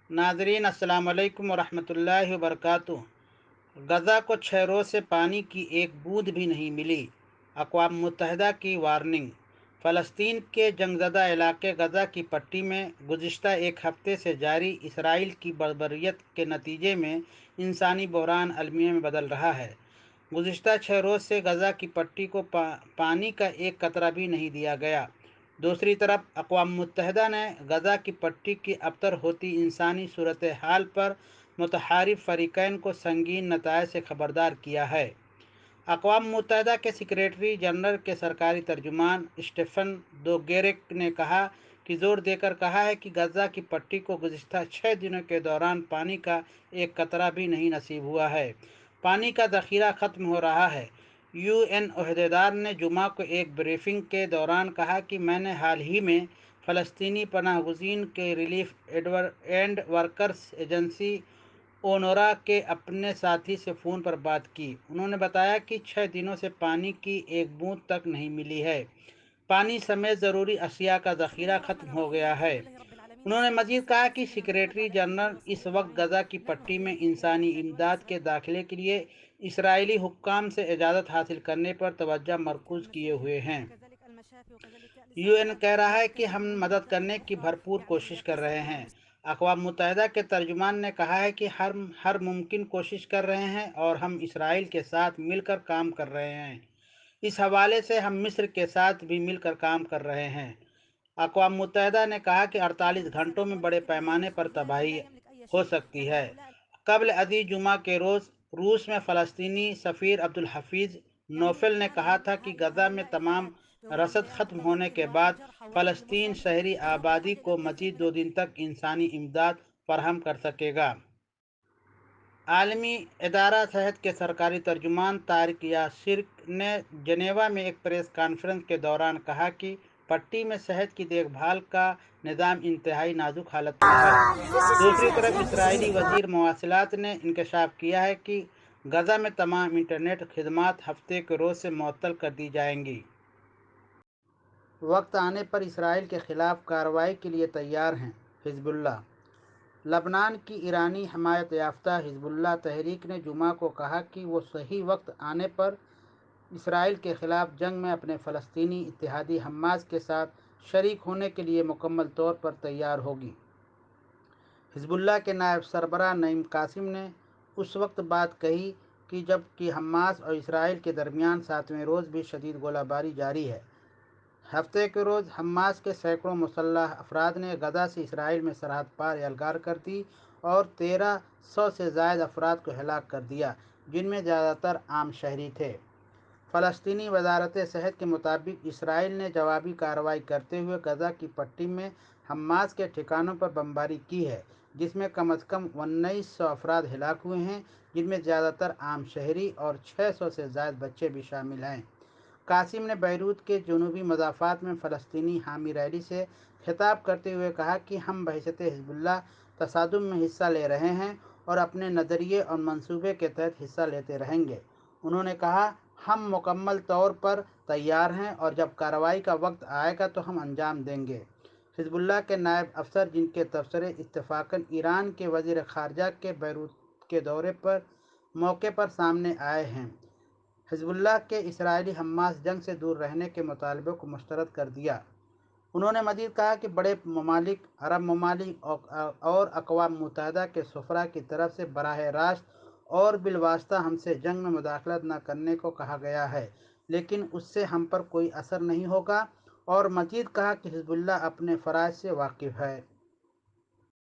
नाज़रीन अस्सलाम वालेकुम वरहमतुल्लाहि वबरकातुहू। गज़ा को 6 रोज़ से पानी की एक बूंद भी नहीं मिली। अक़वाम मुत्तहिदा की वार्निंग। फ़लस्तीन के जंगज़दा इलाके गज़ा की पट्टी में गुज़िश्ता एक हफ़्ते से जारी इसराइल की बर्बरियत के नतीजे में इंसानी बहरान अलमिया में बदल रहा है। गुज़िश्ता 6 रोज़ से गज़ा की पट्टी को पानी का एक कतरा भी नहीं दिया गया। दूसरी तरफ अक़वाम मुत्तहिदा ने गज़ा की पट्टी की अबतर होती इंसानी सूरत हाल पर मुतहारिफ फ़रीक़ैन को संगीन नताइज से खबरदार किया है। अक़वाम मुत्तहिदा के सेक्रेटरी जनरल के सरकारी तर्जुमान स्टेफ़न दुजेरिक ने कहा कि ज़ोर देकर कहा है कि गज़ा की पट्टी को गुज़िश्ता 6 दिनों के दौरान पानी का एक कतरा भी नहीं नसीब हुआ है। पानी का ज़ख़ीरा ख़त्म हो रहा है। UN ओहदेदार ने जुमा को एक ब्रीफिंग के दौरान कहा कि मैंने हाल ही में फ़लस्तीनी पनाहगज़ीन के रिलीफ एंड वर्कर्स एजेंसी ओनोरा के अपने साथी से फ़ोन पर बात की। उन्होंने बताया कि 6 दिनों से पानी की एक बूंद तक नहीं मिली है। पानी समेत ज़रूरी अशिया का ज़ख़ीरा ख़त्म हो गया है। उन्होंने मज़ीद कहा कि सेक्रेटरी जनरल इस वक्त गज़ा की पट्टी में इंसानी इमदाद के दाखिले के लिए इसराइली हुक्काम से इजाज़त हासिल करने पर तवज्जो मरकूज़ किए हुए हैं। UN कह रहा है कि हम मदद करने की भरपूर कोशिश कर रहे हैं। अक़वाम मुत्तहिदा के तर्जुमान ने कहा है कि हर मुमकिन कोशिश कर रहे हैं और हम इसराइल के साथ मिलकर काम कर रहे हैं। इस हवाले से हम मिस्र के साथ भी मिलकर काम कर रहे हैं। अक़वाम मुत्तहिदा ने कहा कि 48 घंटों में बड़े पैमाने पर तबाही हो सकती है। कबल अदी जुमा के रोज़ रूस में फ़लस्तीनी सफ़ीर अब्दुल हफीज़ नोफेल ने कहा था कि गज़ा में तमाम रसद ख़त्म होने के बाद फ़लस्तीन शहरी आबादी को मज़ीद 2 दिन तक इंसानी इमदाद फराहम कर सकेगा। आलमी इदारा सेहत के सरकारी तर्जुमान तारिक यासिर ने जनेवा में एक प्रेस कॉन्फ्रेंस के दौरान कहा कि पट्टी में सेहत की देखभाल का निज़ाम इंतहाई नाजुक हालत में है। दूसरी तरफ इसराइली वज़ीर मवासिलात ने इंकशाफ किया है कि गज़ा में तमाम इंटरनेट खिदमात हफ्ते के रोज़ से मुअत्तल कर दी जाएंगी। वक्त आने पर इसराइल के ख़िलाफ़ कार्रवाई के लिए तैयार हैं हिज़्बुल्लाह। लबनान की ईरानी हमायत याफ्ता हिज़्बुल्लाह तहरीक ने जुमा को कहा कि वो सही वक्त आने पर इसराइल के ख़िलाफ़ जंग में अपने फ़लस्तीनी इत्तेहादी हमास के साथ शरीक होने के लिए मुकम्मल तौर पर तैयार होगी। हिज़्बुल्लाह के नायब सरबराह नईम कासिम ने उस वक्त बात कही कि जब कि हमास और इसराइल के दरमियान 7वें रोज़ भी शदीद गोलाबारी जारी है। हफ्ते के रोज़ हमास के सैकड़ों मुसल्लह अफराद ने गज़ा से इसराइल में सरहद पार एल्गार कर दी और 1300 से ज़ायद अफराद को हलाक कर दिया, जिनमें ज़्यादातर आम शहरी थे। फ़लस्तीनी वज़ारत सेहत के मुताबिक इसराइल ने जवाबी कार्रवाई करते हुए गज़ा की पट्टी में हमास के ठिकानों पर बमबारी की है, जिसमें कम अज़ कम 1900 अफराद हलाक हुए हैं, जिनमें ज़्यादातर आम शहरी और 600 से ज़ायद बच्चे भी शामिल हैं। कासिम ने बैरूत के जनूबी मज़ाफ़ात में फ़लस्तीनी हामी रैली से खिताब करते हुए कहा कि हम बहशत हिज़्बुल्लाह तसादुम में हिस्सा ले रहे हैं और अपने नज़रिए और मंसूबे के तहत हिस्सा लेते रहेंगे। उन्होंने कहा, हम मुकम्मल तौर पर तैयार हैं और जब कार्रवाई का वक्त आएगा तो हम अंजाम देंगे। हिज़्बुल्लाह के नायब अफसर, जिनके तबसरे इत्तफ़ाक़न ईरान के वज़ीर ख़ारजा के बैरूत के दौरे पर मौके पर सामने आए हैं, हिज़्बुल्लाह के इसराइली हमास जंग से दूर रहने के मुतालबे को मुस्तरद कर दिया। उन्होंने मज़ीद कहा कि बड़े ममालिक, अरब ममालिक और अक़वाम मुत्तहिदा के सफ़रा की तरफ से बराह रास्त और बिलवास्ता हमसे जंग में मुदाखलत न करने को कहा गया है, लेकिन उससे हम पर कोई असर नहीं होगा। और मज़ीद कहा कि हिज़्बुल्लाह अपने फ़राइज़ से वाकिफ़ है।